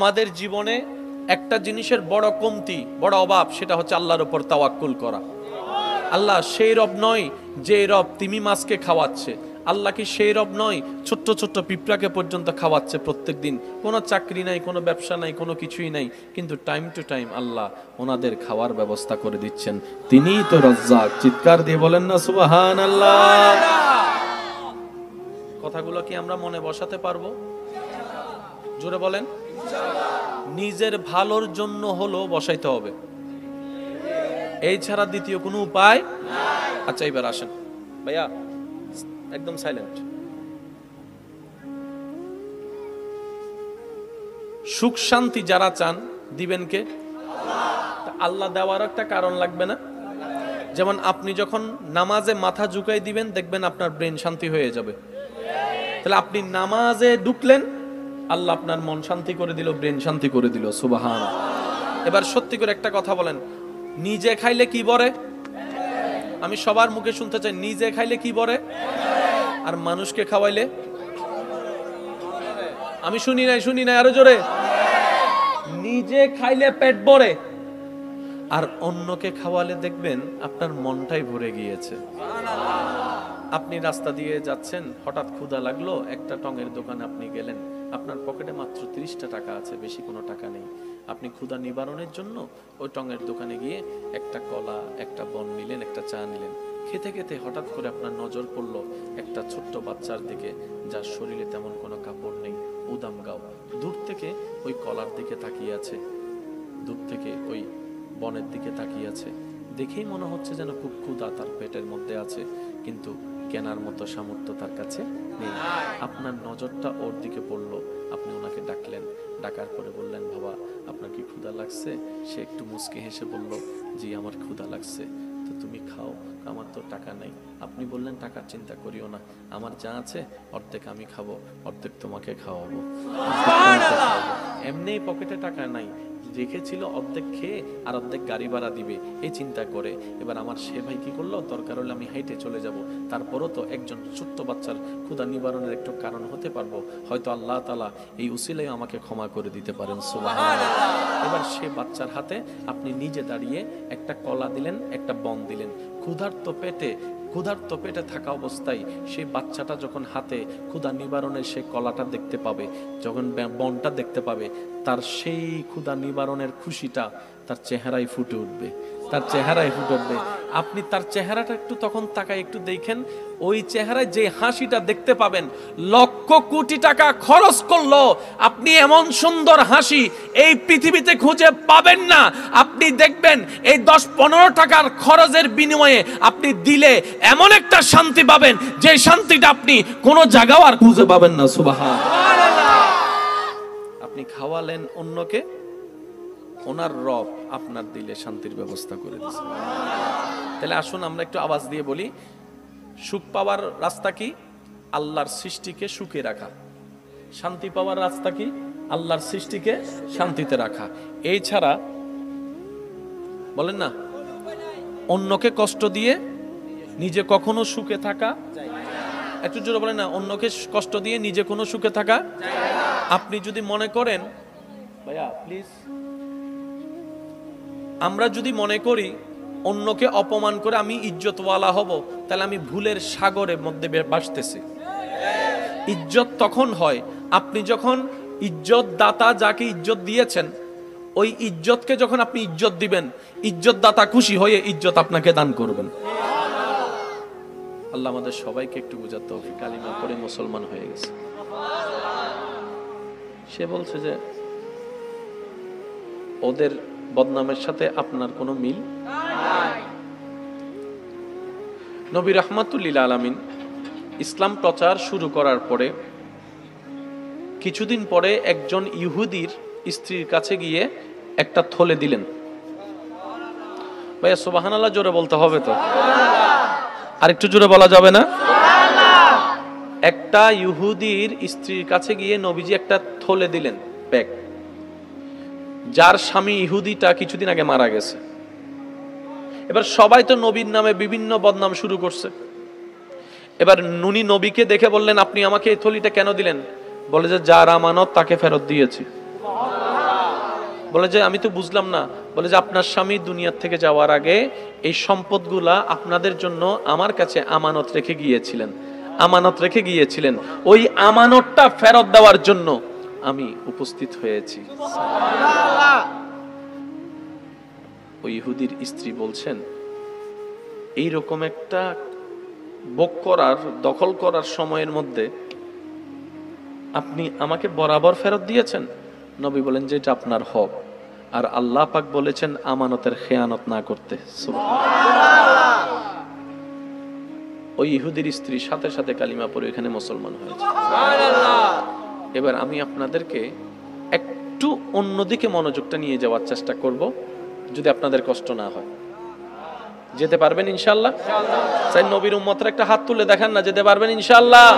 আমাদের জীবনে একটা জিনিসের বড় কমতি, বড় অভাব, সেটা হচ্ছে আল্লাহর উপর তাওয়াক্কুল করা। আল্লাহ সেই রব নয় যে রব তিমি মাছকে খাওয়াচ্ছে। আল্লাহ কি সেই রব নয় ছোট্ট ছোট্ট পিঁপড়াকে পর্যন্ত খাওয়াচ্ছে প্রত্যেক দিন? কোনো চাকরি নাই, কোনো ব্যবসা নাই, কোনো কিছুই নাই, কিন্তু টাইম টু টাইম আল্লাহ ওনাদের খাওয়ার ব্যবস্থা করে দিচ্ছেন। তিনিই তো রাজ্জাক। চিৎকার দিয়ে বলেন না সুবহানাল্লাহ। কথাগুলো কি আমরা মনে বসাতে পারবো? জোরে বলেন। নিজের ভালোর জন্য হলো বসাইতে হবে, এই ছাড়া দ্বিতীয় কোনো উপায় নাই। আচ্ছা এবার আসেন ভাইয়া, একদম সাইলেন্ট। সুখ শান্তি যারা চান দিবেন কে? আল্লাহ দেওয়ার একটা কারণ লাগবে না? যেমন আপনি যখন নামাজে মাথা ঝুঁকাই দিবেন, দেখবেন আপনার ব্রেন শান্তি হয়ে যাবে। তাহলে আপনি নামাজে ঢুকলেন, আল্লাহ আপনার মন শান্তি করে দিল, ব্রেন শান্তি করে দিল। সুবহানাল্লাহ। এবার সত্যি করে একটা কথা বলেন, নিজে খাইলে কি বলে? আমি সবার মুখে শুনতে চাই, নিজে খাইলে কি বলে? আর মানুষকে খাওয়াইলে? আমি শুনি নাই, আরো জোরে। নিজে খাইলে পেট ভরে, আর অন্যকে খাওয়ালে দেখবেন আপনার মনটাই ভরে গিয়েছে। আপনি রাস্তা দিয়ে যাচ্ছেন, হঠাৎ ক্ষুধা লাগলো, একটা টঙের দোকানে আপনি গেলেন, আপনার পকেটে মাত্র 30টা টাকা আছে, বেশি কোনো টাকা নেই। আপনি ক্ষুধা নিবারণের জন্য ওই টঙের দোকানে গিয়ে একটা কলা, একটা বন নিলেন, একটা চা নিলেন। খেতে খেতে হঠাৎ করে আপনার নজর পড়লো একটা ছোট্ট বাচ্চার দিকে, যার শরীরে তেমন কোনো কাপড় নেই, উদাম গাও। দূর থেকে ওই কলার দিকে তাকিয়ে আছে, দূর থেকে ওই বনের দিকে তাকিয়ে আছে। দেখেই মনে হচ্ছে যেন খুব ক্ষুধা তার পেটের মধ্যে আছে, কিন্তু কেনার মতো সামর্থ্য তার কাছে নেই। আপনার নজরটা ওর দিকে পড়লো, আপনি ওনাকে ডাকলেন, ডাকার পরে বললেন, বাবা আপনার কি ক্ষুধা লাগছে? সে একটু মুচকি হেসে বলল, জি আমার ক্ষুধা লাগছে। তো তুমি খাও, আমার তো টাকা নেই। আপনি বললেন, টাকার চিন্তা করিও না, আমার যা আছে অর্ধেক আমি খাবো, অর্ধেক তোমাকে খাওয়াবো। এমনি পকেটে টাকা নাই, রেখেছিল অর্ধেক খেয়ে আর অর্ধেক গাড়ি ভাড়া দিবে, এই চিন্তা করে। এবার আমার সে ভাই কি করলো, দরকার হলে আমি হাইটে চলে যাব, তারপরও তো একজন ছোট্ট বাচ্চার ক্ষুধা নিবারণের একটু কারণ হতে পারবো, হয়তো আল্লাহ তাআলা এই উসিলায় আমাকে ক্ষমা করে দিতে পারেন। সুবহানাল্লাহ। এবার সে বাচ্চার হাতে আপনি নিজে দাঁড়িয়ে একটা কলা দিলেন, একটা বন দিলেন। ক্ষুধার্ত পেটে থাকা অবস্থায় সেই বাচ্চাটা যখন হাতে ক্ষুধা নিবারণের সেই কলাটা দেখতে পাবে, যখন বনটা দেখতে পাবে, তার সেই ক্ষুধা নিবারণের খুশিটা তার চেহারায় ফুটে উঠবে, তার চেহারায় ফুটে উঠবে। আপনি তার চেহারাটা একটু তখন তাকায় একটু দেখেন, ওই চেহারায় যে হাসিটা দেখতে পাবেন, লক্ষ কোটি টাকা খরচ করলো আপনি এমন সুন্দর হাসি এই পৃথিবীতে খুঁজে পাবেন না। আপনি দেখবেন এই 10-15 টাকার খরচের বিনিময়ে আপনি দিলে এমন একটা শান্তি পাবেন, যে শান্তিটা আপনি কোনো জায়গাও আর খুঁজে পাবেন না। সুবহানাল্লাহ। আপনি খাওয়ালেন অন্যকে, ওনার রব আপনার দিলে শান্তির ব্যবস্থা করে দিয়েছে। তাহলে আসুন আমরা একটু আওয়াজ দিয়ে বলি, সুখ পাওয়ার রাস্তা কি? আল্লাহর সৃষ্টিকে সুখে রাখা। শান্তি পাওয়ার রাস্তা কি? আল্লাহর সৃষ্টিকে শান্তিতে রাখা। এই ছাড়া বলেন না, অন্যকে কষ্ট দিয়ে নিজে কখনো সুখে থাকা যায় না। একটু জোরে বলেন না, অন্যকে কষ্ট দিয়ে নিজে কোনো সুখে থাকা যায় না। আপনি যদি মনে করেন, ভাইয়া প্লিজ, আমরা যদি মনে করি অন্যকে অপমান করে আমি ইজ্জতওয়ালা হব, তাহলে আমি ভুলের সাগরের মধ্যে ভাসতেছি। ইজ্জত তখন হয় আপনি যখন ইজ্জত দাতা যাকে ইজ্জত দিয়েছেন, ওই ইজ্জতকে যখন আপনি ইজ্জত দিবেন, ইজ্জত দাতা খুশি হয়ে ইজ্জত আপনাকে দান করবেন। আল্লাহ আমাদের সবাইকে একটু বুঝার তৌফিক। কালিমা পড়ে মুসলমান হয়ে গেছে। সে বলছে যে ওদের বদনামের সাথে আপনার কোনো মিল নাই। নবী রাহমাতুল লিল আলামিন ইসলাম প্রচার শুরু করার পরে কিছুদিন পরে একজন ইহুদির স্ত্রীর কাছে গিয়ে একটা থলে দিলেন। ভাইয়া সুবহানাল্লাহ জোরে বলতে হবে তো, আর একটু জোরে বলা যাবে না? একটা ইহুদির স্ত্রীর কাছে গিয়ে নবীজি একটা থলে দিলেন, ব্যাগ, যার স্বামী ইহুদিটা কিছুদিন আগে মারা গেছে। এবার সবাই তো নবীর নামে বিভিন্ন বদনাম শুরু করছে। এবার নুনি নবীকে দেখে বললেন, আপনি আমাকে এই থলিটা কেন দিলেন? বলে যে যার আমানত তাকে ফেরত দিয়েছি। বলে যে আমি তো বুঝলাম না। বলে যে আপনার স্বামী দুনিয়ার থেকে যাওয়ার আগে এই সম্পদগুলা আপনাদের জন্য আমার কাছে আমানত রেখে গিয়েছিলেন, ওই আমানতটা ফেরত দেওয়ার জন্য আমি উপস্থিত হয়েছি। ওই ইহুদির স্ত্রী বলছেন, এইরকম একটা ভোগ করার, দখল করার সময়ের মধ্যে আপনি আমাকে বরাবর ফেরত দিয়েছেন। নবী বলেন যে এটা আপনার হক, আর আল্লাহ পাক বলেছেন আমানতের খেয়ানত না করতে। ওই ইহুদির স্ত্রী সাথে সাথে কালিমা পড়ে এখানে মুসলমান হয়েছে। এবার আমি আপনাদেরকে একটু অন্যদিকে মনোযোগটা নিয়ে যাওয়ার চেষ্টা করব, যদি আপনাদের কষ্ট না হয়। যেতে পারবেন ইনশাআল্লাহ? চাই নবীর উম্মতরা একটা হাত তুলে দেখান না, যেতে পারবেন ইনশাআল্লাহ?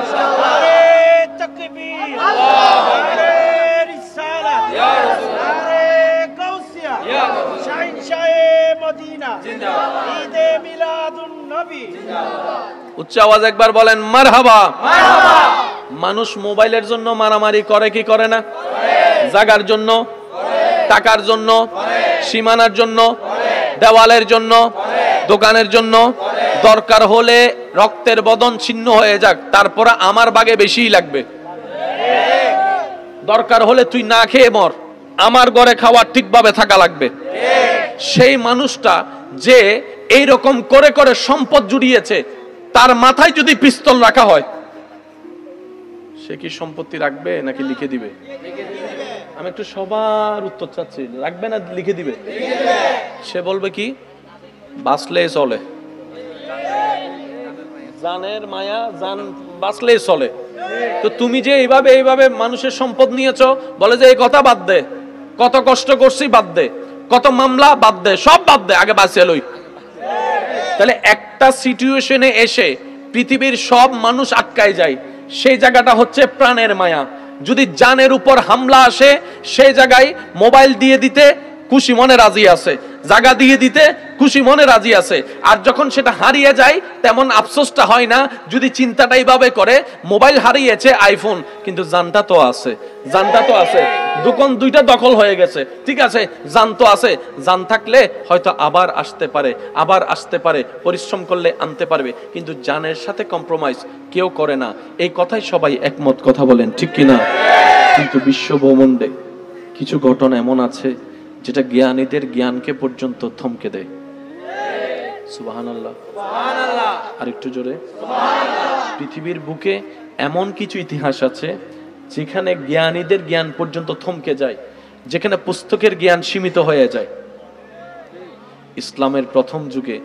উচ্চ আওয়াজ একবার বলেন মারহাবা। মানুষ মোবাইলের জন্য মারামারি করে কি করে না? জাগার জন্য, টাকার জন্য, সীমানার জন্য, দেওয়ালের জন্য, দোকানের জন্য। দরকার হলে রক্তের বদন ছিন্ন হয়ে যাক, তারপরে আমার বাগে বেশিই লাগবে। দরকার হলে তুই না খেয়ে মর, আমার ঘরে খাওয়া ঠিকভাবে থাকা লাগবে। সেই মানুষটা যে এইরকম করে করে সম্পদ জুড়িয়েছে, তার মাথায় যদি পিস্তল রাখা হয়, সে কি সম্পত্তি রাখবে নাকি লিখে দিবে? আমি একটু সবার উত্তর চাচ্ছি, রাখবে না লিখে দিবে? সে বলবে কি, বাঁচলে চলে, জানের মায়া, জান বাঁচলে চলে। তো তুমি যে এইভাবে মানুষের সম্পদ নিয়েছো, বলে যে এই কথা বাদ দে, কত কষ্ট করছি বাদ দে, কত মামলা বাদ দে, সব বাদ দে, আগে বাঁচিয়ে লই। তাহলে একটা সিচুয়েশনে এসে পৃথিবীর সব মানুষ আটকায় যায়, সেই জায়গাটা হচ্ছে প্রাণের মায়া। যদি জানের উপর হামলা আসে, সেই জায়গায় মোবাইল দিয়ে দিতে খুশি মনে রাজি আছে, জায়গা দিয়ে দিতে খুশি মনে রাজি আছে। আর যখন সেটা হারিয়ে যায়, তেমন আফসোসটা হয় না, যদি চিন্তাটা এইভাবে করে মোবাইল হারিয়েছে, আইফোন কিন্তু জানটা তো আছে, জানটা তো আছে, দোকান দুইটা দখল হয়ে গেছে, ঠিক আছে, জান তো আছে। জান থাকলে হয়তো আবার আসতে পারে, পরিশ্রম করলে আনতে পারবে, কিন্তু জানের সাথে কম্প্রোমাইজ কেউ করে না। এই কথাই সবাই একমত, কথা বলেন ঠিক কিনা? কিন্তু বিশ্ব ব্রহ্মাণ্ডে কিছু ঘটনা এমন আছে যেটা জ্ঞানীদের জ্ঞানকে পর্যন্ত থমকে দেয়। সুবহানাল্লাহ, সুবহানাল্লাহ, আর একটু জোরে সুবহানাল্লাহ। পৃথিবীর বুকে এমন কিছু ইতিহাস আছে যেখানে জ্ঞানীদের জ্ঞান পর্যন্ত থমকে যায়, যেখানে পুস্তকের জ্ঞান সীমিত হয়ে যায়। ইসলামের প্রথম যুগে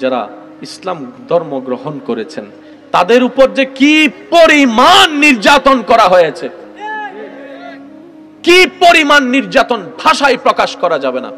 যারা ইসলাম ধর্ম গ্রহণ করেছেন, তাদের উপর যে কি পরিমাণ নির্যাতন করা হয়েছে, কি পরিমাণ নির্যাতন ভাষায় প্রকাশ করা যাবে না।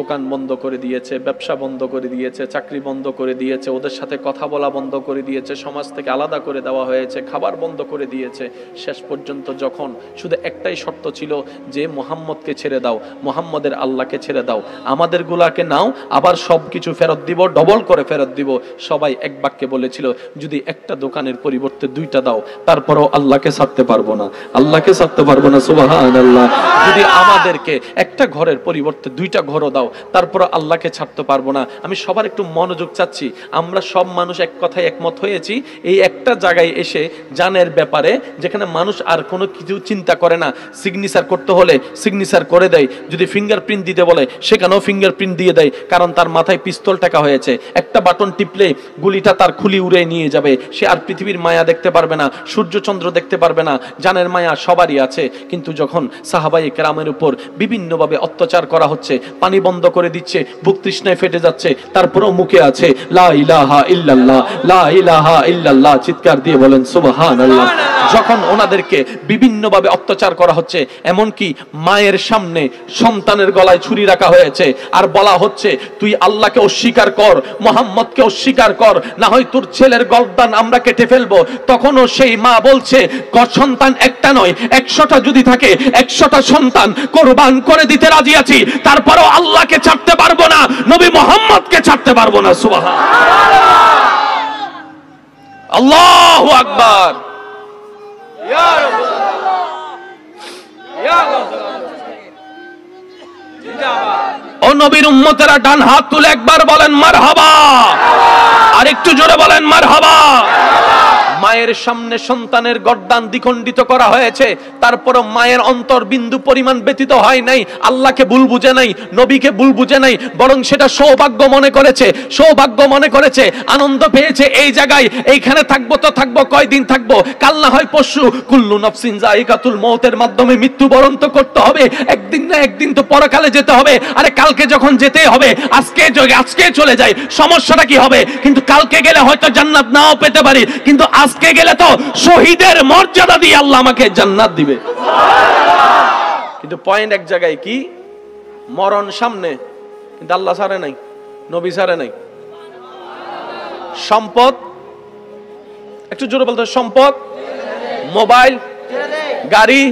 দোকান বন্ধ করে দিয়েছে, ব্যবসা বন্ধ করে দিয়েছে, চাকরি বন্ধ করে দিয়েছে, ওদের সাথে কথা বলা বন্ধ করে দিয়েছে, সমাজ থেকে আলাদা করে দেওয়া হয়েছে, খাবার বন্ধ করে দিয়েছে। শেষ পর্যন্ত যখন শুধু একটাই শর্ত ছিল যে মুহাম্মদকে ছেড়ে দাও, মুহাম্মদের আল্লাহকে ছেড়ে দাও, আমাদের গুলাকে নাও, আবার সবকিছু ফেরত দিব, ডবল করে ফেরত দিব। সবাই এক বাক্যে বলেছিল, যদি একটা দোকানের পরিবর্তে দুইটা দাও, তারপরও আল্লাহকে ছাড়তে পারবো না, আল্লাহকে ছাড়তে পারবো না। সুবহানাল্লাহ। যদি আমাদেরকে একটা ঘরের পরিবর্তে দুইটা ঘরও দাও, তারপর আল্লাহকে ছাড়তে পারবো না। আমি সবার একটু মনোযোগ চাচ্ছি, আমরা সব মানুষ এক কথায় একমত হয়েছি এই একটা জায়গায় এসে, জানের ব্যাপারে, যেখানে মানুষ আর কোনো কিছু চিন্তা করে না। সিগনেচার করতে হলে সিগনেচার করে দেয়, যদি ফিঙ্গারপ্রিন্ট দিতে বলে সেখানেও ফিঙ্গারপ্রিন্ট দিয়ে দেয়, কারণ তার মাথায় পিস্তল টাকা হয়েছে। একটা বাটন টিপলে গুলিটা তার খুলি উড়ে নিয়ে যাবে, সে আর পৃথিবীর মায়া দেখতে পারবে না, সূর্য চন্দ্র দেখতে পারবে না। জানের মায়া সবারই আছে, কিন্তু যখন সাহাবায়ে কেরামের উপর বিভিন্নভাবে অত্যাচার করা হচ্ছে, পানি বন্ধ করে দিচ্ছে, বুক তৃষ্ণায় ফেটে যাচ্ছে, তারপরেও মুখে আছে লা ইলাহা ইল্লাল্লাহ, লা ইলাহা ইল্লাল্লাহ, চিৎকার দিয়ে বলেন সুবহানাল্লাহ। যখন ওনাদেরকে বিভিন্নভাবে অত্যাচার করা হচ্ছে, এমনকি মায়ের সামনে সন্তানের গলায় ছুরি রাখা হয়েছে, আর বলা হচ্ছে তুই আল্লাহকে অস্বীকার কর, মুহাম্মদকে অস্বীকার কর, না হয় তোর ছেলের গর্দান আমরা কেটে ফেলবো। তখনও সেই মা বলছে, সন্তান একটা নয়, 100টা যদি থাকে 100টা সন্তান কোরবান করে দিতে রাজি আছি, তারপরও আল্লাহকে ছাড়তে পারবো না, নবী মুহাম্মদকে ছাড়তে পারবো না। সুবহানাল্লাহ, আল্লাহু আকবার, ইয়া রাব্বানা, ইয়া রাব্বানা। নবীর উম্মতেরা ডান হাত তুলে একবার বলেন মারহাবা, আর একটু জোরে বলেন মারহাবা। মায়ের সামনে সন্তানের গর্দান দ্বিখণ্ডিত করা হয়েছে, তারপরও মায়ের অন্তর বিন্দু পরিমাণ ব্যতীত হয় নাই, আল্লাহকে ভুল বুঝে নাই, নবীকে ভুল বুঝে নাই, বরং সেটা সৌভাগ্য মনে করেছে, সৌভাগ্য মনে করেছে, আনন্দ পেয়েছে। এই জায়গায় এইখানে থাকবো তো থাকবো, কয়দিন থাকবো, কাল না হয় পরশু, কুল্লু নাফসিন যায়িকাতুল মউতের মাধ্যমে মৃত্যুবরণ তো করতে হবে, একদিন না একদিন তো পরকালে যেতে হবে। আরে কালকে যখন যেতে হবে, আজকে চলে যাই, সমস্যাটা কি হবে? কিন্তু কালকে গেলে হয়তো জান্নাত নাও পেতে পারি, কিন্তু আজকে গেলে তো শহীদের মর্যাদা দিয়ে আল্লাহ আমাকে জান্নাত দিবে। কিন্তু পয়েন্ট এক জায়গায়, কি মরণ সামনে, কিন্তু আল্লাহ ছাড়ে নাই, নবী ছাড়ে নাই। সম্পদ, একটু জোরে বলতে, সম্পদ, মোবাইল, গাড়ি,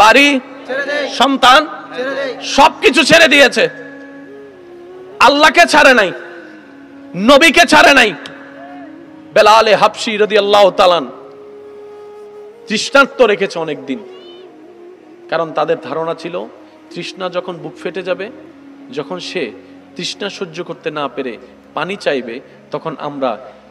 বাড়ি, সন্তান, সবকিছু ছেড়ে দিয়েছে, আল্লাহকে ছাড়ে নাই, নবীকে ছাড়ে নাই। বেলালে হাবশী রাদিয়াল্লাহু তাআলা তৃষ্ণার্ত রেখেছে অনেকদিন, কারণ তাদের ধারণা ছিল তৃষ্ণা যখন বুক ফেটে যাবে, যখন সে তৃষ্ণা সহ্য করতে না পেরে পানি চাইবে, তখন আমরা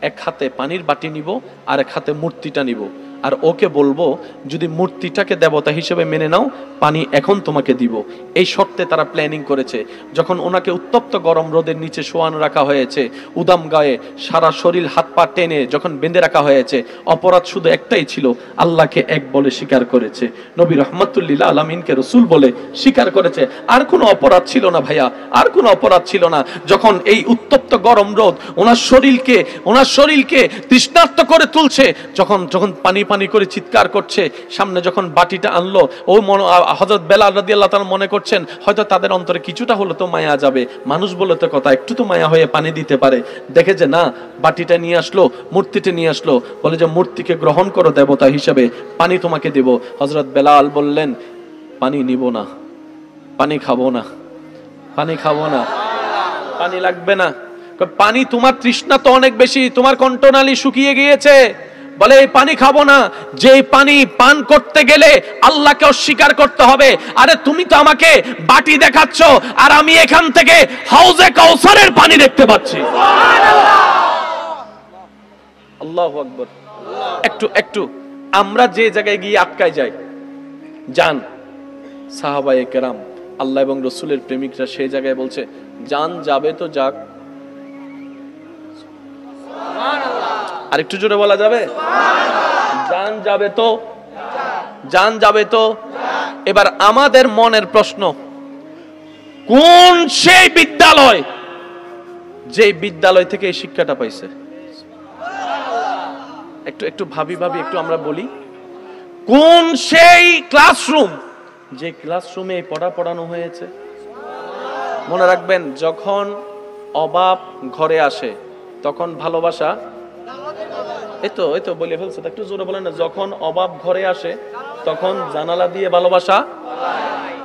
এক হাতে পানির বাটি নিব আর এক হাতে মূর্তিটা নিব, আর ওকে বলবো যদি মূর্তিটাকে দেবতা হিসেবে মেনে নাও, পানি এখন তোমাকে দিব। এই শর্তে তারা প্ল্যানিং করেছে। যখন ওনাকে উত্তপ্ত গরম রোদের নিচে শোয়ানো রাখা হয়েছে, উদাম গায়ে সারা শরীর হাত পা টেনে যখন বেঁধে রাখা হয়েছে, অপরাধ শুধু একটাই ছিল, আল্লাহকে এক বলে স্বীকার করেছে, নবী রহমাতুল্লিল আলামিনকে রসুল বলে স্বীকার করেছে। আর কোনো অপরাধ ছিল না ভাইয়া, আর কোনো অপরাধ ছিল না। যখন এই উত্তপ্ত গরম রোদ ওনার শরীরকে তৃষ্ণার্ত করে তুলছে, যখন পানি পানি করে চিৎকার করছে, সামনে যখন বাটিটা আনলো, ও হযরত বেলাল রাদিয়াল্লাহু তাআলা মনে করছেন হয়তো তাদের অন্তরে কিছুটা হলো তো মায়া যাবে, মানুষ বলে তো কথা, একটু তো মায়া হয়ে পানি দিতে পারে। দেখে যে না, বাটিটা নিয়ে আসলো, মূর্তিটা নিয়ে আসলো, বলে যে মূর্তিকে গ্রহণ করো দেবতা হিসেবে, পানি তোমাকে দেব। হযরত বেলাল বললেন পানি নিব না, পানি খাবো না, পানি খাবো না, পানি লাগবে না। পানি, তোমার তৃষ্ণা তো অনেক বেশি, তোমার কণ্ঠনালী শুকিয়ে গিয়েছে, বলে এই পানি খাবো না। যে পানি পান করতে গেলে আল্লাহকে অস্বীকার করতে হবে। আরে তুমি তো আমাকে বাটি দেখাচ্ছ, আর আমি এখান থেকে হাউজে কাউসারের পানি দেখতে পাচ্ছি। আল্লাহু আকবার। একটু আমরা যে জায়গায় গিয়ে আটকায় যাই, জান সাহাবায়ে কেরাম, আল্লাহ এবং রসুলের প্রেমিকরা সেই জায়গায় বলছে জান যাবে তো যাক। আর একটু জোরে বলা যাবে? জান যাবে তো, জান যাবে তো। এবার আমাদের মনের প্রশ্ন, কোন সেই বিদ্যালয় যে বিদ্যালয় থেকে এই শিক্ষাটা পাইছে? একটু ভাবি একটু আমরা বলি, কোন সেই ক্লাসরুম যে ক্লাসরুমে পড়ানো হয়েছে? মনে রাখবেন, যখন অভাব ঘরে আসে তখন ভালোবাসা, এই তো বলে ফেলছে, একটু জোরে বলেন না। যখন অভাব ঘরে আসে তখন জানালা দিয়ে ভালোবাসা।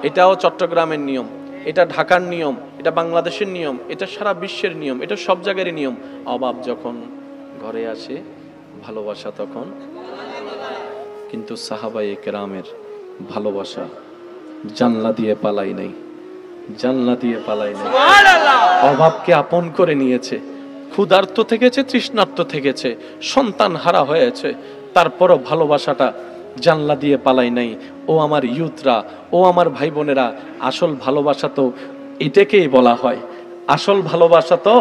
এটাও চট্টগ্রামের নিয়ম, এটা ঢাকার নিয়ম, এটা বাংলাদেশের নিয়ম, এটা সারা বিশ্বের নিয়ম, এটা সব জায়গারই নিয়ম। অভাব যখন ঘরে আসে ভালোবাসা তখন। কিন্তু সাহাবায়ে কেরামের ভালোবাসা জানলা দিয়ে পালাই নাই, জানলা দিয়ে পালাই নাই। অভাবকে আপন করে নিয়েছে, ক্ষুধার্ত থেকেছে, তৃষ্ণার্ত থেকেছে, সন্তান হারা হয়েছে, তারপরও ভালোবাসাটা জানলা দিয়ে পালাই নাই। ও আমার ইউথরা, ও আমার ভাই বোনেরা, আসল ভালোবাসা তো এটাকেই বলা হয়, আসল ভালোবাসা তো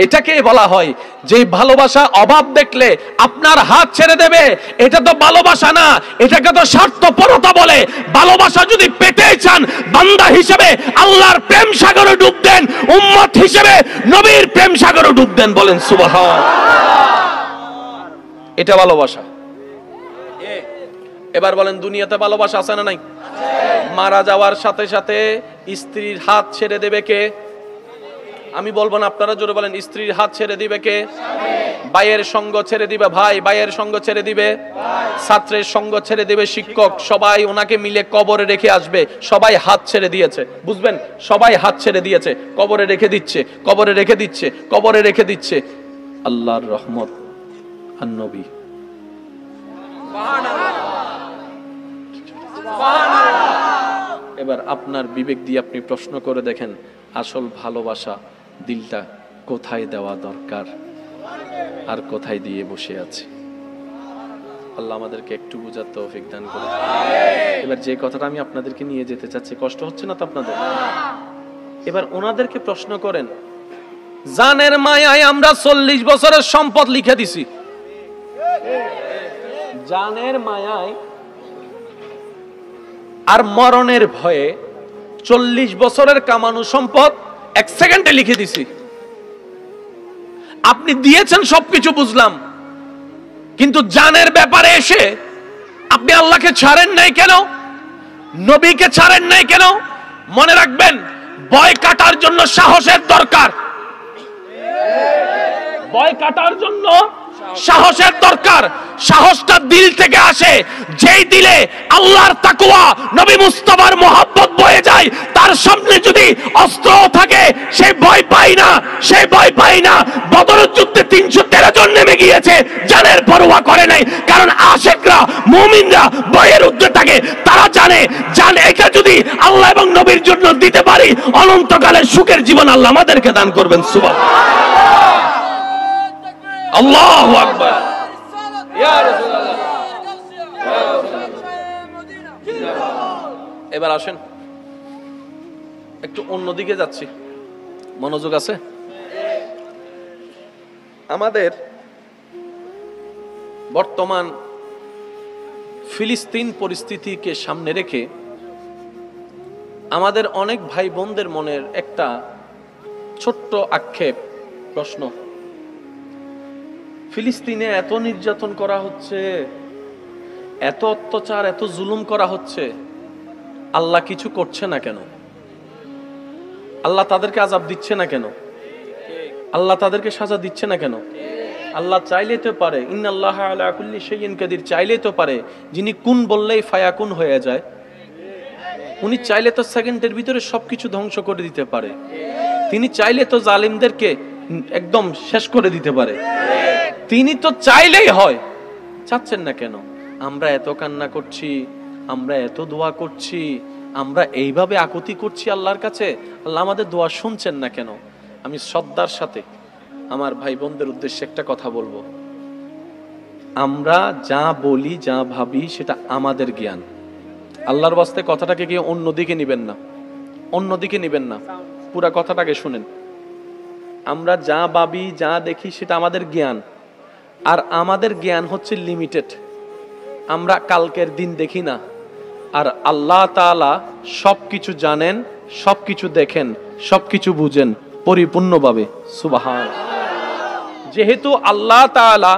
এটাকেই বলা হয়। যে ভালোবাসা অভাব দেখলে আপনার হাত ছেড়ে দেবে, এটা তো ভালোবাসা না, এটাকে তো স্বার্থপরতা বলে। ভালোবাসা যদি পেতে চান, বান্দা হিসেবে আল্লাহর প্রেম সাগরে ডুব দেন, উম্মত হিসেবে নবীর প্রেম সাগরে ডুব দেন। বলেন সুবহান। এটা ভালোবাসা। এবার বলেন, দুনিয়াতে ভালোবাসা আছে না নাই? মারা যাওয়ার সাথে সাথে স্ত্রীর হাত ছেড়ে দেবে কে? আমি বলবো না, আপনারা জোরে বলেন। স্ত্রীর হাত ছেড়ে দিবে কে? ভাইয়ের সঙ্গ ছেড়ে দিবে ভাই, ভাইয়ের সঙ্গ ছেড়ে দিবে ছাত্রের সঙ্গ ছেড়ে দিবে শিক্ষক, সবাই ওনাকে মিলে কবরে রেখে আসবে। সবাই হাত ছেড়ে দিয়েছে, বুঝবেন, সবাই হাত ছেড়ে দিয়েছে, কবরে রেখে দিচ্ছে, কবরে রেখে দিচ্ছে, কবরে রেখে দিচ্ছে। আল্লাহর রহমত আর নবী, এবার আপনার বিবেক দিয়ে আপনি প্রশ্ন করে দেখেন, আসল ভালোবাসা দিলটা কোথায় দেওয়া দরকার আর কোথায় দিয়ে বসে আছে। আল্লাহ আমাদেরকে একটু বুঝার তৌফিক দান করে। এবার যে কথাটা আমি আপনাদেরকে নিয়ে যেতে চাচ্ছি, কষ্ট হচ্ছে না তো আপনাদের? এবার ওনাদেরকে প্রশ্ন করেন, জানের মায়ায় আমরা 40 বছরের সম্পদ লিখে দিছি, জানের মায়ায় আর মরণের ভয়ে 40 বছরের কামানো সম্পদ 1 সেকেন্ডে লিখে দিছি। আপনি দিয়েছেন সবকিছু বুঝলাম, কিন্তু জানের ব্যাপারে এসে আপনি আল্লাহকে ছাড়েন নাই কেন? নবীকে ছাড়েন নাই কেন? মনে রাখবেন, ভয় কাটার জন্য সাহসের দরকার, ভয় কাটার জন্য সাহসের দরকার। সাহসটা দিল থেকে আসে, যেই দিলে আল্লাহর তাকওয়া নবী মুস্তাফার মোহাব্বত বয়ে যায়, তার সামনে যদি অস্ত্র থাকে সে ভয় পায় না, সে ভয় পায় না। বদরের যুদ্ধে 313 জন নেমে গিয়েছে, জানের পরোয়া করে নাই, কারণ আশিকরা মুমিনরা ভয়ের ঊর্ধ্বে থাকে। তারা জানে জান এটা যদি আল্লাহ এবং নবীর জন্য দিতে পারি, অনন্তকালের সুখের জীবন আল্লাহ আমাদেরকে দান করবেন। সুবহানাল্লাহ, আল্লাহু আকবার, ইয়া রাসূলুল্লাহ। এবার আসেন একটু অন্যদিকে যাচ্ছি, মনোযোগ আছে? আমাদের বর্তমান ফিলিস্তিন পরিস্থিতিকে সামনে রেখে আমাদের অনেক ভাই বোনদের মনের একটা ছোট্ট আক্ষেপ, প্রশ্ন, ফিলিস্তিনে এত নির্যাতন করা হচ্ছে, এত অত্যাচার, এত জুলুম করা হচ্ছে, আল্লাহ কিছু করছে না কেন? আল্লাহ তাদেরকে আযাব দিচ্ছে না কেন? আল্লাহ তাদেরকে সাজা দিচ্ছে না কেন? আল্লাহ চাইলেই তো পারে, ইন্নাল্লাহা আলা কুল্লি শাইইন কাদির, চাইলেই তো পারে, যিনি কুন বললেই ফায়াকুন হয়ে যায়, উনি চাইলে তো সেকেন্ডের ভিতরে সবকিছু ধ্বংস করে দিতে পারে। তিনি চাইলে তো জালিমদেরকে একদম শেষ করে দিতে পারে। তিনি তো চাইলেই হয়, চাচ্ছেন না কেন? আমরা এত কান্না করছি, আমরা এত দোয়া করছি, আমরা এইভাবে আকুতি করছি আল্লাহর কাছে, আল্লাহ আমাদের দোয়া শুনছেন না কেন? আমি শ্রদ্ধার সাথে আমার ভাই বোনদের উদ্দেশ্যে একটা কথা বলবো, আমরা যা বলি যা ভাবি সেটা আমাদের জ্ঞান। আল্লাহর ওয়াস্তে কথাটাকে গিয়ে অন্যদিকে নিবেন না, অন্যদিকে নিবেন না, পুরা কথাটাকে শুনেন। আমরা যা ভাবি যা দেখি সেটা আমাদের জ্ঞান, আর আমাদের জ্ঞান হচ্ছে লিমিটেড। আমরা কালকের দিন দেখি না, আর আল্লাহ তাআলা সবকিছু জানেন, সবকিছু দেখেন, সবকিছু বুঝেন পরিপূর্ণভাবে। সুবহানাল্লাহ। যেহেতু আল্লাহ তাআলা,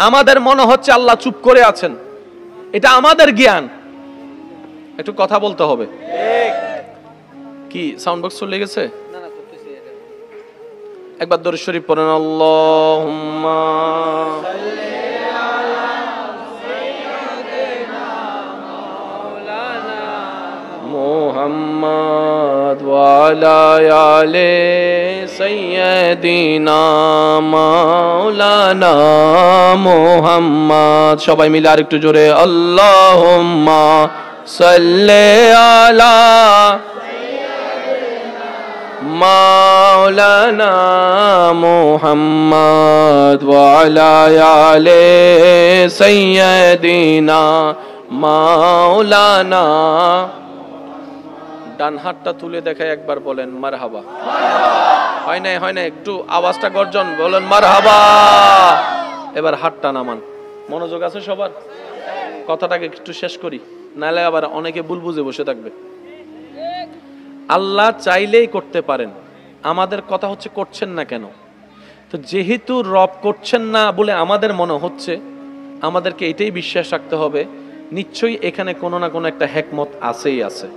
আমাদের মনে হচ্ছে আল্লাহ চুপ করে আছেন, এটা আমাদের জ্ঞান। একটু কথা বলতে হবে। কি সাউন্ড বক্স চলে গেছে? একবার দরুদ শরীফ পড়েন, আল্লাহুম্মা সাল্লি আলা সাইয়্যিদিনা মাওলানা মুহাম্মদ ওয়া আলা আলি সাইয়্যিদিনা মাওলানা মুহাম্মদ। সবাই মিলে আরেকটু জোরে, আল্লাহুম্মা সাল্লি আলা মাওলানা মুহাম্মদ ওয়া আলা আলি সাইয়্যিদিনা মাওলানা। ডান হাতটা তুলে দেখায় একবার বলেন মারহাবা। হয় না, হয় না, একটু আওয়াজটা গর্জন, বলেন মারহাবা। এবার হাতটা নামান। মনোযোগ আছে সবার? কথাটাকে একটু শেষ করি, নাহলে আবার অনেকে ভুল বুঝে বসে থাকবে। আল্লাহ চাইলেই করতে পারেন, আমাদের কথা হচ্ছে করছেন না কেন? তো যেহেতু রব করছেন না বলে আমাদের মনে হচ্ছে, আমাদেরকে এটাই বিশ্বাস রাখতে হবে, নিশ্চয়ই এখানে কোনো না কোনো একটা হিকমত আছেই আছে।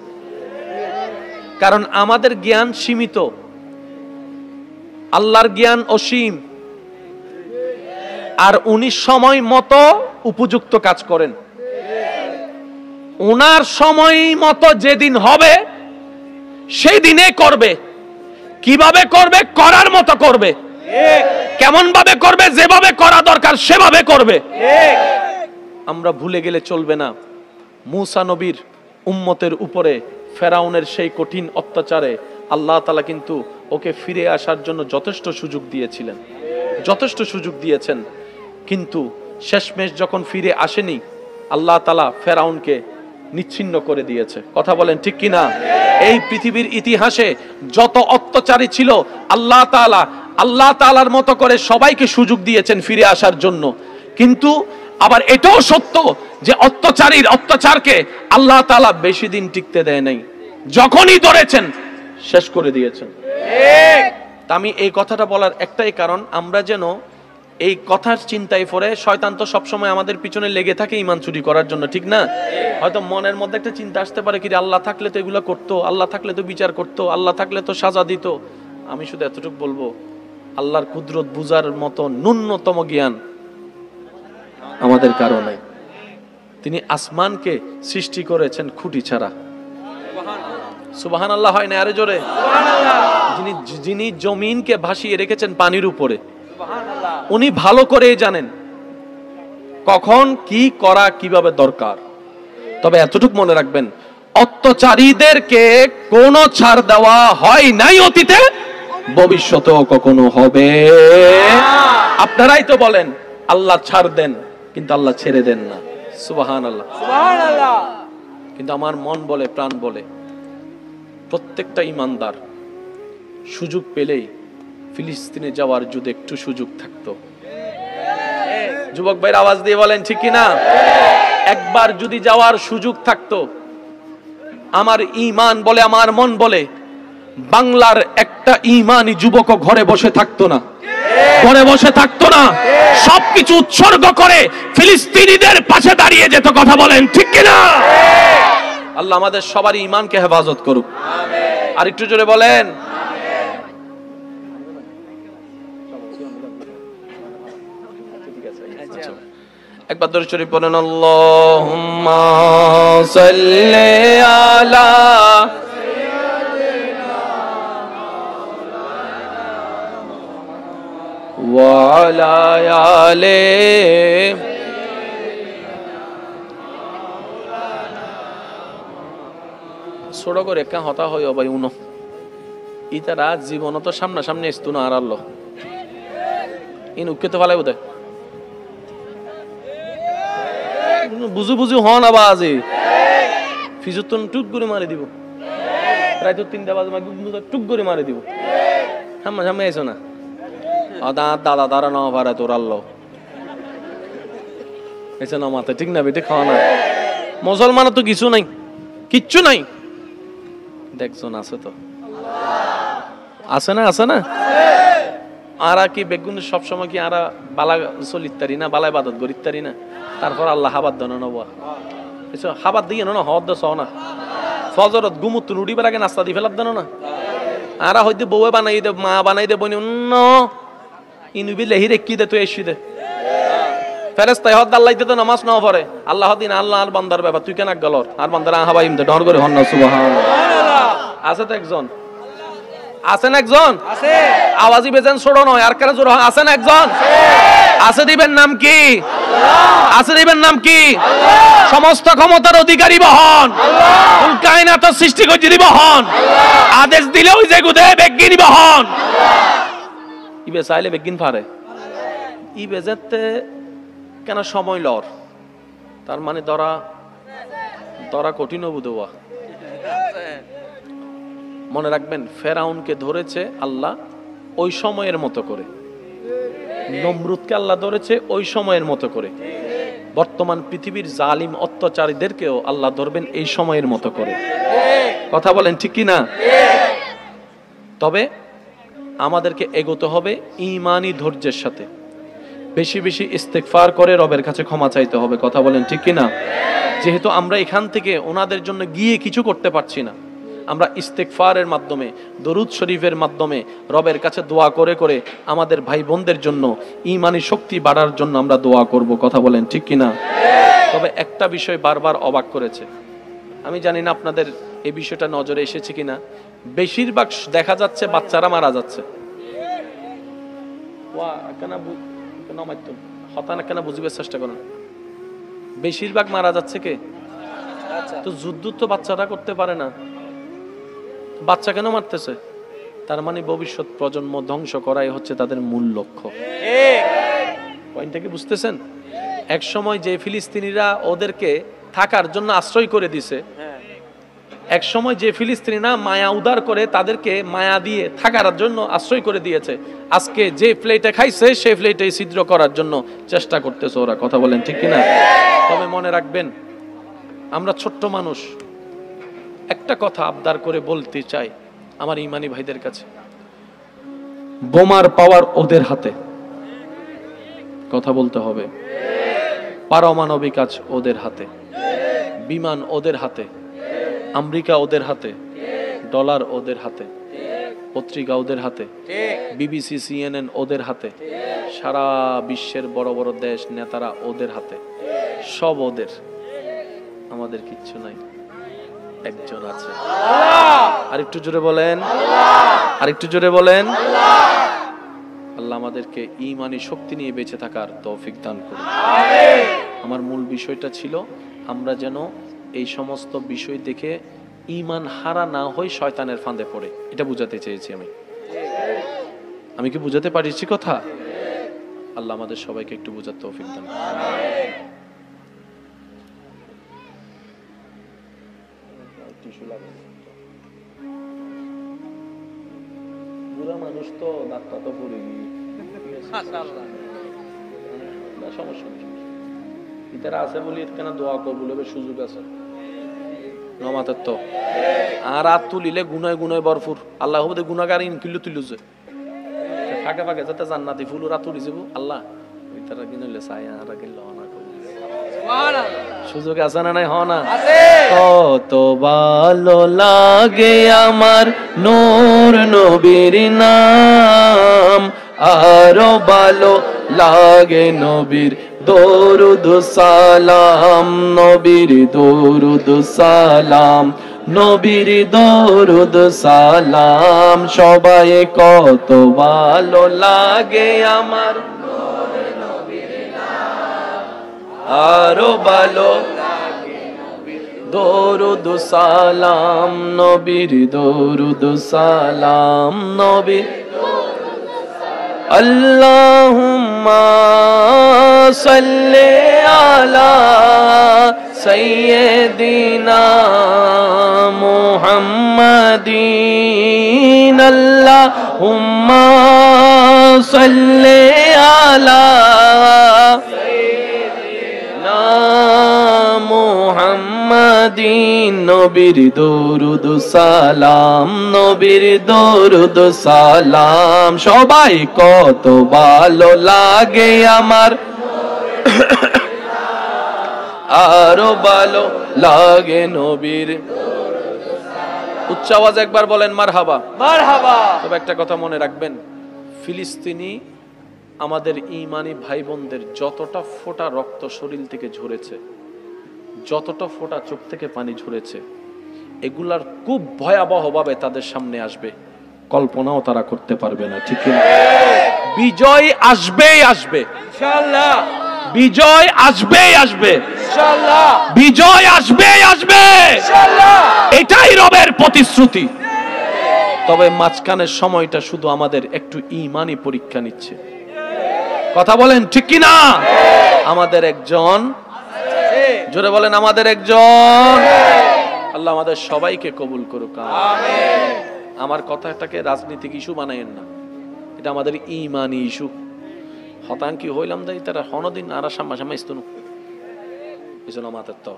কারণ আমাদের জ্ঞান সীমিত, আল্লাহর জ্ঞান অসীম, আর উনি সময় মতো উপযুক্ত কাজ করেন। ওনার সময় মতো যেদিন হবে সেই দিনে করবে। কিভাবে করবে? করার মতো করবে। কেমন ভাবে করবে? যেভাবে করা দরকার সেভাবে করবে। আমরা ভুলে গেলে চলবে না, মুসা নবীর উম্মতের উপরে ফেরাউনের সেই কঠিন অত্যাচারে আল্লাহ তাআলা কিন্তু ওকে ফিরে আসার জন্য যথেষ্ট সুযোগ দিয়েছিলেন, যথেষ্ট সুযোগ দিয়েছেন। কিন্তু শেষমেশ যখন ফিরে আসেনি, আল্লাহ তাআলা ফেরাউনকে নিচ্ছিন্ন করে দিয়েছে। কথা বলেন ঠিক কিনা? এই পৃথিবীর ইতিহাসে যত অত্যাচারী ছিল আল্লাহ তাআলার মতো করে সবাইকে সুযোগ দিয়েছেন ফিরে আসার জন্য। কিন্তু আবার এটাও সত্য যে অত্যাচারীর অত্যাচারকে আল্লাহ তাআলা বেশি দিন টিকতে দেয় নাই, যখনই ধরেছেন শেষ করে দিয়েছেন। তা আমি এই কথাটা বলার একটাই কারণ, আমরা যেন এই কথার চিন্তায় পড়ে, শয়তান তো সবসময় আমাদের পিছনে লেগে থাকে ঈমান চুরি করার জন্য, ঠিক না? হয়তো মনের মধ্যে একটা চিন্তা আসতে পারে কি, আল্লাহ থাকলে তো এগুলো করতো, আল্লাহ থাকলে তো বিচার করতো, আল্লাহ থাকলে তো সাজা দিত। আমি শুধু এতটুকু বলবো, আল্লাহর কুদরত বুঝার মতো ন্যূনতম জ্ঞান আমাদের কারো নাই। তিনি আসমানকে সৃষ্টি করেছেন খুঁটি ছাড়া। সুবহানাল্লাহ হয় না? আরে জোরে। যিনি জমিনকে ভাসিয়ে রেখেছেন পানির উপরে, উনি ভালো করে জানেন কখন কি করা কিভাবে দরকার। তবে এতটুকু মনে রাখবেন, অত্যাচারীদেরকে কোনো ছাড় দেওয়া হয় নাই অতীতে, ভবিষ্যতেও কখনো হবে। আপনারাই তো বলেন আল্লাহ ছাড় দেন, কিন্তু আল্লাহ ছেড়ে দেন না। সুবহানাল্লাহ, সুবহানাল্লাহ। কিন্তু আমার মন বলে, প্রাণ বলে, প্রত্যেকটা ঈমানদার সুযোগ পেলেই ফিলিস্তিনে যাওয়ার যদি একটু সুযোগ থাকতো। যুবক ভাইয়ের আওয়াজ দিয়ে বলেন ঠিক কিনা? একবার যদি যাওয়ার সুযোগ থাকতো, আমার ঈমান বলে, আমার মন বলে, বাংলার একটা ঈমানি যুবক ঘরে বসে থাকতো না, ঘরে বসে থাকতো না, সবকিছু উৎসর্গ করে ফিলিস্তিনিদের পাশে দাঁড়িয়ে যেত। কথা বলেন ঠিক কিনা? আল্লাহ আমাদের সবারই ঈমানকে হেফাজত করুক। আর একটু জোরে বলেন। একবার দরুদ শরীফ পড়েন, আল্লাহুম্মা সাল্লি আলা ওয়া আলা আলি ছোট করে কা হতা হয় ভাই উনো ইতারা জীবন তো সামনাসামনি আসতো না। আর আল্লাহ ইন উকে তো ভালাই বোধ বুঝু বুঝু হন আবাজে ফিজুতন টুক করে মারি দিব, প্রায় তো 3টা বাজে টুক করে মারি দিব। সামনে সামনে আইসো না, দাদা দাঁড়া না পারে তোর আল্লাহ এসে না মাথা ঠিক না বেটে খাওয়া না। মুসলমানের তো কিছু নাই, কিচ্ছু নাই। দেখছন আছে তো, আছে না? আছে না? আরা কি বেগুন সবসময় কি আরা বালা চলিতারি না, বালায় বাদত গরিতারি না? তারপর আল্লাহ হাবাদ দন নবা হাবাদ দিয়ে না হদ দশ না, ফজরত গুমুত রুটিবার আগে নাস্তা দিয়ে ফেলার দেন না। আরা হয়তো বউয়ে বানাই দে, মা বানাই দে, বনি ইনুবি লেহি রেখি দে, তুই এসি দে ফেরেস্তাই হদ আল্লাহ তো নামাজ না পড়ে। আল্লাহ দিন আল্লাহ আর বান্দার ব্যাপার, তুই কেন গলর আর বান্দার হাবাই ইমদে ডর করে হন না। সুবহানাল্লাহ। আছে তো একজন, আছেন একজন, আওয়াজি বেজেন ছোট নয়, আর কারা জোর আছেন একজন, আছে দিবেন নাম কি? আছে দিবেন নাম কি? সমস্ত ক্ষমতার অধিকারী বহন, কুল কায়নাত সৃষ্টি করে দিব হন, আদেশ দিলে ওই যে গুদে বেগিন বহন। ইবে চাইলে বেগিন পারে, ইবে যেতে কেন সময় লর, তার মানে ধরা কঠিন বুধবা। মনে রাখবেন, ফেরাউনকে ধরেছে আল্লাহ ওই সময়ের মতো করে, নমরুদকে আল্লাহ ধরেছে ওই সময়ের মতো করে। বর্তমান পৃথিবীর জালিম অত্যাচারীদেরকেও আল্লাহ ধরবেন এই সময়ের মতো করে। কথা বলেন ঠিক কি না? তবে আমাদেরকে এগোতে হবে ঈমানি ধৈর্যের সাথে, বেশি বেশি ইস্তেগফার করে রবের কাছে ক্ষমা চাইতে হবে। কথা বলেন ঠিক কি না? যেহেতু আমরা এখান থেকে ওনাদের জন্য গিয়ে কিছু করতে পারছি না, আমরা ইস্তেগফারের মাধ্যমে, দরুদ শরীফের মাধ্যমে রবের কাছে দোয়া করে করে আমাদের ভাই বোনদের জন্য ঈমানি শক্তি বাড়ার জন্য আমরা দোয়া করব। কথা বলেন ঠিক কিনা? তবে একটা বিষয় বারবার অবাক করেছে, আমি জানি না আপনাদের এই বিষয়টা নজরে এসেছে কিনা, বেশিরভাগ দেখা যাচ্ছে বাচ্চারা মারা যাচ্ছে। হতানা কেন বুঝিবার চেষ্টা করেন, বেশিরভাগ মারা যাচ্ছে কে? তো যুদ্ধ তো বাচ্চারা করতে পারে না, বাচ্চা কেন মারতেছে? তার মানে ভবিষ্যৎ প্রজন্ম ধ্বংস করাই হচ্ছে তাদের মূল লক্ষ্য। পয়েন্টটা কি বুঝতেছেন? এক সময় যে ফিলিস্তিনিরা ওদেরকে থাকার জন্য আশ্রয় করে দিছে, এক সময় যে ফিলিস্তিনিরা মায়া উদার করে তাদেরকে মায়া দিয়ে থাকার জন্য আশ্রয় করে দিয়েছে, আজকে যে প্লেটে খাইছে সেই প্লেটে ছিদ্র করার জন্য চেষ্টা করতেছে ওরা। কথা বলেন ঠিক কিনা? তবে মনে রাখবেন, আমরা ছোট্ট মানুষ, একটা কথা আবদার করে বলতে চাই আমার ইমানি ভাইদের কাছে, বোমার পাওয়ার ওদের হাতে, কথা বলতে হবে, পারমাণবিক কাজ ওদের হাতে, বিমান ওদের হাতে, আমেরিকা ওদের হাতে, ডলার ওদের হাতে, পত্রিকা ওদের হাতে, বিবিসি সিএনএন ওদের হাতে, সারা বিশ্বের বড় বড় দেশ নেতারা ওদের হাতে, সব ওদের। আমাদের কিচ্ছু নাই, একজন আছে। আরেকটু জোরে বলেন, আরেকটু জোরে বলেন। আল্লাহ আমাদেরকে ঈমানি শক্তি নিয়ে বেঁচে থাকার তৌফিক দান করুন। আমার মূল বিষয়টা ছিল আমরা যেন এই সমস্ত বিষয় দেখে ঈমান হারা না হই, শয়তানের ফাঁদে পড়ে। এটা বুঝাতে চেয়েছি আমি কি বুঝাতে পারছি কথা? আল্লাহ আমাদের সবাইকে একটু বুঝার তৌফিক দান করুন। বুড়া মানুষ তো দাঁতটা তো পড়ে গিয়ে সমস্যা নেই, ইতারা আছে বলি কেন দোয়া কবুল হবে, সুযোগ আছে নমাতের তো। আর রাত তুলিলে গুনায় গুনায় ভরপুর, আল্লাহ হবে গুনাগার ইনকিল্লু তুলুছে ফাঁকে ফাঁকে যাতে জান্নাতি ফুল রাত তুলি যাব আল্লাহ ইতারা কিনলে চাই আর কিনলে না সুযোগ আছে না নাই? হ না? কত ভালো লাগে আমার নূর নবীর নাম, আরো ভালো লাগে নবীর দরুদ সালাম, নবীর দরুদ সালাম, নবীর দরুদ সালাম। সবাই কত ভালো লাগে আমার আরো ভালো দরুদ সালাম, নবীর দরুদ সালাম, নবীর। আল্লাহুম্মা সাল্লি আলা সাইয়্যিদিনা মুহাম্মাদিন, আল্লাহুম্মা সাল্লি আলা মুহাম্মাদিন, নবীর দরুদ সালাম, নবীর দরুদ সালাম। সবাই কত ভালো লাগে আমার আরো ভালো লাগে নবীর। উচ্চ আওয়াজ একবার বলেন মারহাবা, মারহাবা। তবে একটা কথা মনে রাখবেন, ফিলিস্তিনি আমাদের ঈমানি ভাই বোনদের যতটা ফোঁটা রক্ত শরীর থেকে ঝরেছে, যতটা ফোঁটা চোখ থেকে পানি ঝরেছে, এগুলার খুব ভয়াবহভাবে তাদের সামনে আসবে, কল্পনাও তারা করতে পারবে না। ঠিক না? বিজয় আসবেই আসবে ইনশাআল্লাহ, বিজয় আসবেই আসবে ইনশাআল্লাহ, বিজয় আসবেই আসবে ইনশাআল্লাহ। এটাই রবের প্রতিশ্রুতি। তবে মাঝখানের সময়টা শুধু আমাদের একটু ঈমানি পরীক্ষা নিচ্ছে। কথা বলেন ঠিক কি না? আমাদের একজন, জোরে বলেন আমাদের একজন। আল্লাহ আমাদের সবাইকে কবুল করুক, আমিন। আমার কথাটাকে রাজনৈতিক ইস্যু বানায়েন না, এটা আমাদের ঈমানি ইস্যু। হতাঙ্কি হইলাম দাই তারা হনদিন আর সামনাসামনি ইস্তনু ইসলাম আমাদের তো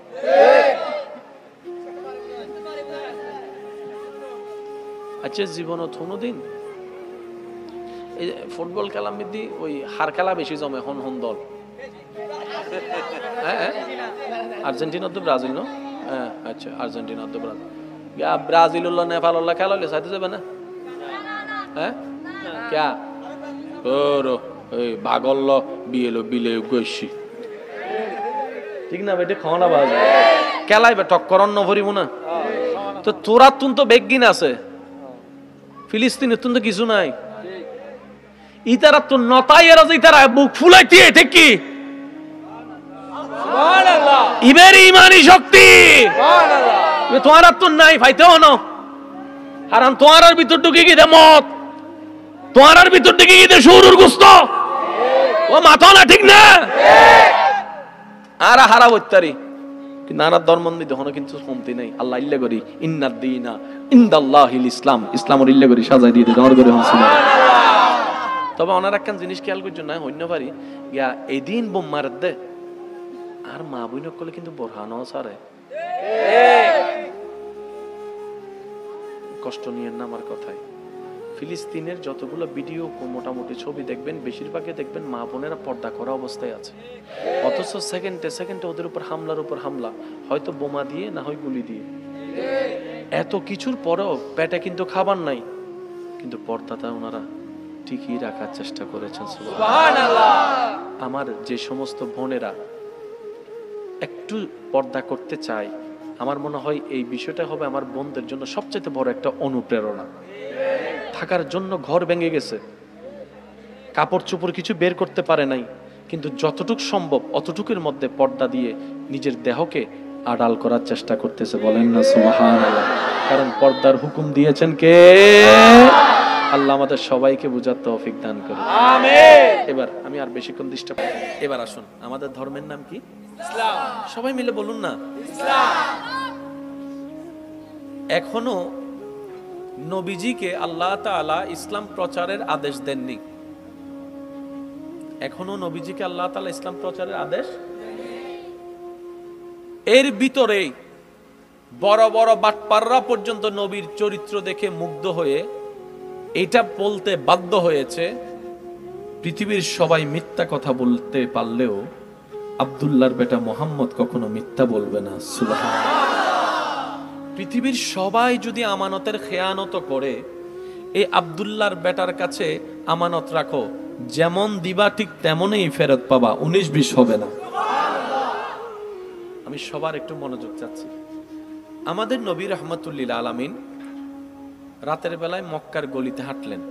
আচ্ছা জীবনও থনুদিন এই ফুটবল খেলা মিদি ওই হার খেলা বেশি জমে হন হন দল। হ্যাঁ আর্জেন্টিনা তো ব্রাজিল ন? হ্যাঁ আচ্ছা আর্জেন্টিনা তো ব্রাজিল। ব্রাজিল উল্লাহ নেপাল উল্লাহ খেলা হলে সাইতে যাবে না? হ্যাঁ ক্যা ওরো এই বাগল্ল বিয়েলো বিলে গৈছি ঠিক না বেটে খাওয়া না বাজে খেলাইবে টক্কর অন্য ভরিব না তো তোরা তুন তো বেগিন আছে ফিলিস্তিনের তুন তো কিছু নাই ইতারা তো নতাই এরা যে ইতারা বুক ফুলাইতে ঠিক কি সুবহানাল্লাহ ইবের ইমানি শক্তি তোমার আর তো নাই ভাইতেও না হারাম তোমার আর ভিতর ঢুকে গিয়ে মত তোমার আর ভিতর ঢুকে গিয়ে শুরুর গুস্ত ও মাথা না ঠিক না আর হারা বইতারি নানা ধর্ম হনো কিন্তু কমতি নাই আল্লাহ ইল্লে করি ইন্নাদ দীনা ইনদাল্লাহিল ইসলাম ইসলামের ইল্লে করি সাজাই দিয়ে তোমার করে হনছিল তবে ওনার একখান জিনিস খেয়াল করছো না হইন্য পারি ইয়া এদিন বোম মার দে আর মা বইন করলে কিন্তু বোরহানো সারে কষ্ট নিয়েন না আমার কথায় ফিলিস্তিনের যতগুলো ভিডিও মোটামুটি ছবি দেখবেন বেশিরভাগই দেখবেন মা বোনেরা পর্দা করা অবস্থায় আছে অথচ সেকেন্ডে সেকেন্ডে ওদের উপর হামলা হয়তো বোমা দিয়ে না হয় গুলি দিয়ে এত কিছুর পরেও পেটে কিন্তু খাবার নাই কিন্তু পর্দাটা ওনারা ঠিকই রাখার চেষ্টা করেছেন সুবহানাল্লাহ আমার যে সমস্ত বোনেরা একটু পর্দা করতে চায় আমার মনে হয় এই বিষয়টা হবে আমার বোনদের জন্য সবচেয়ে বড় একটা অনুপ্রেরণা থাকার জন্য ঘর ভেঙে গেছে কাপড় চোপড় কিছু বের করতে পারে নাই কিন্তু যতটুক সম্ভব অতটুকুর মধ্যে পর্দা দিয়ে নিজের দেহকে আড়াল করার চেষ্টা করতেছে বলেন না সুবহানাল্লাহ কারণ পর্দার হুকুম দিয়েছেন কে আল্লাহ আমাদের সবাইকে বুঝার তৌফিক দান করুন আমিন এবার আমি আর বেশিক্ষণ ডিস্টার্ব এবার আসুন আমাদের ধর্মের নাম কি ইসলাম সবাই মিলে বলুন না ইসলাম এখনো নবীজিকে আল্লাহ তাআলা ইসলাম প্রচারের আদেশ দেননি এখনো নবীজিকে আল্লাহ তাআলা ইসলাম প্রচারের আদেশ এর ভিতরেই বড় বড় বাটপাররা পর্যন্ত নবীর চরিত্র দেখে মুগ্ধ হয়ে এটা বলতে বাধ্য হয়েছে পৃথিবীর সবাই মিথ্যা কথা বলতে পারলেও আব্দুল্লাহর বেটা মুহাম্মদ কখনো মিথ্যা বলবে না সুবহানাল্লাহ পৃথিবীর সবাই যদি আমানতের খেয়ানত করে এই আব্দুল্লাহর বেটার কাছে আমানত রাখো যেমন দিবা ঠিক তেমনই ফেরত পাবা 19-20 হবে না আমি সবার একটু মনোযোগ চাচ্ছি আমাদের নবী রাহমাতুল্লিল আলামিন রাতের বেলায় মক্কার গলিতে হাঁটলেন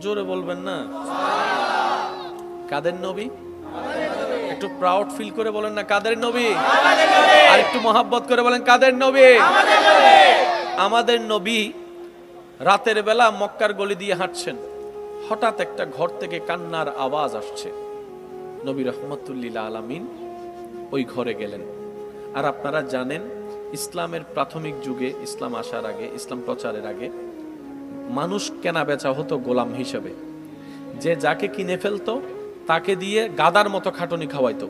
জোরে বলবেন না কাদের নবী একটু প্রাউড ফিল করে বলেন না কাদের নবী আর একটু মহব্বত করে বলেন কাদের নবী আমাদের নবী রাতের বেলা মক্কার গলি দিয়ে হাঁটছেন হঠাৎ একটা ঘর থেকে কান্নার আওয়াজ আসছে নবী রাহমাতুল্লিল আলামিন ওই ঘরে গেলেন আর আপনারা জানেন ইসলামের প্রাথমিক যুগে ইসলাম আসার আগে ইসলাম প্রচারের আগে মানুষ কেনা বেচা হতো গোলাম হিসেবে যে যাকে কিনে ফেলতো তাকে দিয়ে গাদার মতো খাটুনি খাওয়াইতো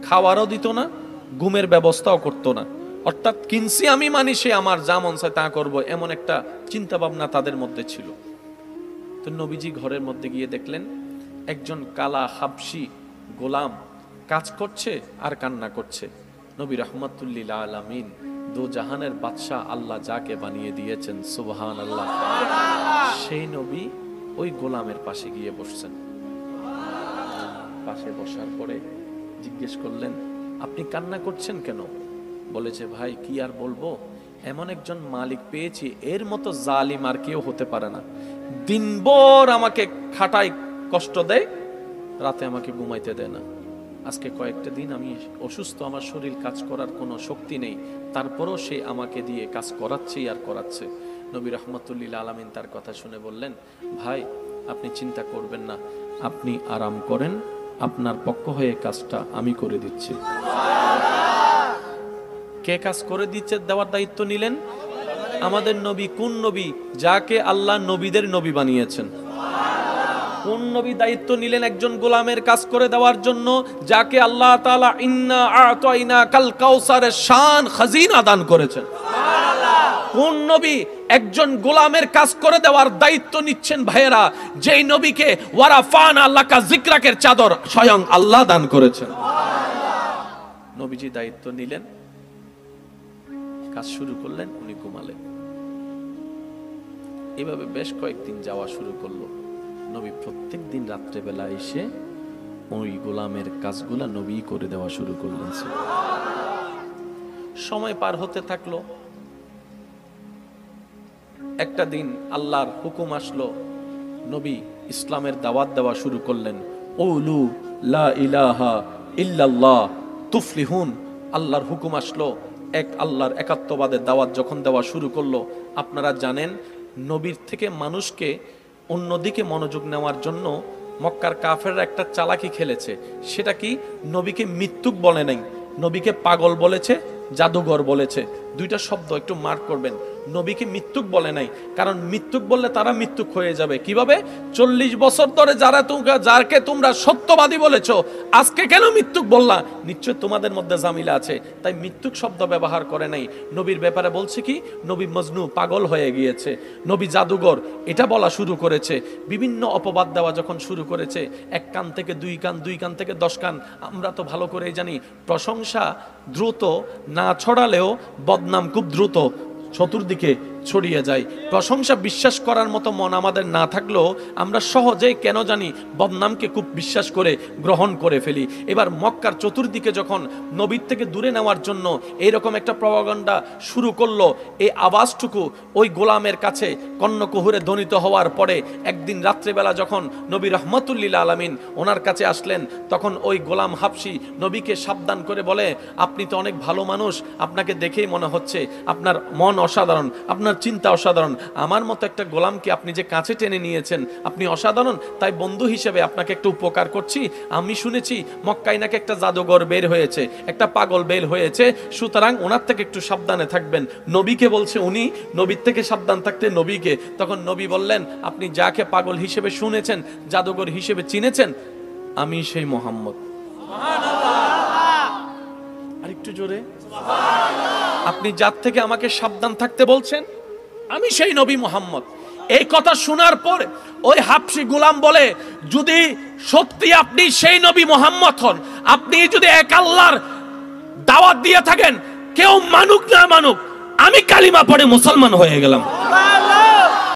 খাওয়ারও দিত না ঘুমের ব্যবস্থাও করতো না অর্থাৎ কিনছি আমি মানি সে আমার যা মন চায় তা করবো এমন একটা চিন্তা ভাবনা তাদের মধ্যে ছিল তো নবীজি ঘরের মধ্যে গিয়ে দেখলেন একজন কালা হাবশি গোলাম কাজ করছে আর কান্না করছে নবী রাহমাতুল্লিল আলামিন দো জাহানের বাদশা আল্লাহ যাকে বানিয়ে দিয়েছেন সুবহানাল্লাহ সেই নবী ওই গোলামের পাশে গিয়ে বসছেন পাশে বসার পরে জিজ্ঞেস করলেন আপনি কান্না করছেন কেন বলেছে ভাই কি আর বলবো এমন একজন মালিক পেয়েছি এর মতো জালিম আর কেউ হতে পারে না দিনভর আমাকে খাটায় কষ্ট দেয় রাতে আমাকে ঘুমাইতে দেয় না আজকে কয়েকটা দিন আমি অসুস্থ আমার শরীর কাজ করার কোনো শক্তি নেই তারপরও সে আমাকে দিয়ে কাজ করাচ্ছেই আর করাচ্ছে নবী রাহমাতুল্লিল আলামিন তার কথা শুনে বললেন ভাই আপনি চিন্তা করবেন না আপনি আরাম করেন আপনার পক্ষ হয়ে কাজটা আমি করে দিচ্ছি কে কাজ করে দিচ্ছে দেওয়ার দায়িত্ব নিলেন আমাদের নবী কোন নবী যাকে আল্লাহ নবীদের নবী বানিয়েছেন কোন নবী দায়িত্ব নিলেন একজন গোলামের কাজ করে দেওয়ার জন্য যাকে আল্লাহ তাআলা ইন্না আ'তাইনা কাল কাউসারের শান খাজিনা দান করেছেন কোন নবী একজন গোলামের কাজ করে দেওয়ার দায়িত্ব নিচ্ছেন ভাইয়েরা যেই নবীকে ওয়ারাফানা লাকা যিকরাকের চাদর স্বয়ং আল্লাহ দান করেছেন নবীজি দায়িত্ব নিলেন কাজ শুরু করলেন উনি ঘুমালেন এভাবে বেশ কয়েকদিন যাওয়া শুরু করলো নবী প্রত্যেক দিন রাত্রে বেলা এসে ওই গোলামের কাজগুলা নবী করে দেওয়া শুরু করলেন সময় পার হতে থাকলো একটা দিন আল্লাহর হুকুম আসলো নবী ইসলামের দাওয়াত দেওয়া শুরু করলেন ওলু লা ইলাহা ইল্লাল্লাহ তুফলিহুন। আল্লাহর হুকুম আসলো, এক আল্লাহর একাত্মবাদের দাওয়াত যখন দেওয়া শুরু করলো, আপনারা জানেন নবীর থেকে মানুষকে অন্যদিকে মনোযোগ নেওয়ার জন্য মক্কার কাফেররা একটা চালাকি খেলেছে। সেটা কি? নবীকে মৃত্যুক বলে নাই, নবীকে পাগল বলেছে, জাদুঘর বলেছে। দুইটা শব্দ একটু মার্ক করবেন। নবীকে মৃত্যুক বলে নাই, কারণ মৃত্যুক বললে তারা মৃত্যুক হয়ে যাবে। কিভাবে? 40 বছর ধরে যাকে তোমরা সত্যবাদী বলেছো, আজকে কেন মৃত্যুক বললা? নিশ্চয় তোমাদের মধ্যে জামিলা আছে, তাই মৃত্যুক শব্দ ব্যবহার করে নাই। নবীর ব্যাপারে বলছে কি? নবী মজনু, পাগল হয়ে গিয়েছে, নবী জাদুঘর, এটা বলা শুরু করেছে। বিভিন্ন অপবাদ দেওয়া যখন শুরু করেছে, এক কান থেকে 2 কান, 2 কান থেকে 10 কান। আমরা তো ভালো করেই জানি প্রশংসা দ্রুত না ছড়ালেও বদনাম খুব দ্রুত চতুর্দিকে ছড়িয়ে যায়। প্রশংসা বিশ্বাস করার মতো মন আমাদের না থাকলেও আমরা সহজেই কেন জানি বদনামকে খুব বিশ্বাস করে গ্রহণ করে ফেলি। এবার মক্কার চতুর্দিকে যখন নবীর থেকে দূরে নেওয়ার জন্য এইরকম একটা প্রপাগান্ডা শুরু করলো, এই আওয়াজটুকু ওই গোলামের কাছে কর্ণকুহুরে ধ্বনিত হওয়ার পরে একদিন রাত্রেবেলা যখন নবী রহমতুল্লিল আলামিন ওনার কাছে আসলেন, তখন ওই গোলাম হাবশি নবীকে সাবধান করে বলে, আপনি তো অনেক ভালো মানুষ, আপনাকে দেখেই মনে হচ্ছে আপনার মন অসাধারণ, আপনার চিন্তা অসাধারণ। আমার মতো একটা গোলামকে আপনি যে কাছে টেনে নিয়েছেন, আপনি অসাধারণ। তাই বন্ধু হিসেবে আপনাকে একটু উপকার করছি। আমি শুনেছি মক্কায় নাকি একটা জাদুঘর বের হয়েছে, একটা পাগল বের হয়েছে, সুতরাং ওনার থেকে একটু সাবধানে থাকবেন। নবীকে বলছে উনি, নবীর থেকে সাবধান থাকতে নবীকে। তখন নবী বললেন, আপনি যাকে পাগল হিসেবে শুনেছেন, জাদুঘর হিসেবে চিনেছেন, আমি সেই মোহাম্মদ। আর একটু জোরে, আপনি যার থেকে আমাকে সাবধান থাকতে বলছেন, আমি সেই নবী মুহাম্মদ। এই কথা শোনার পর ওই হাবশী গোলাম বলে, যদি সত্যি আপনি সেই নবী মুহাম্মদ হন, আপনি যদি এক আল্লাহর দাওয়াত দিয়ে থাকেন, কেউ মানুক না মানুক, আমি কালিমা পড়ে মুসলমান হয়ে গেলাম।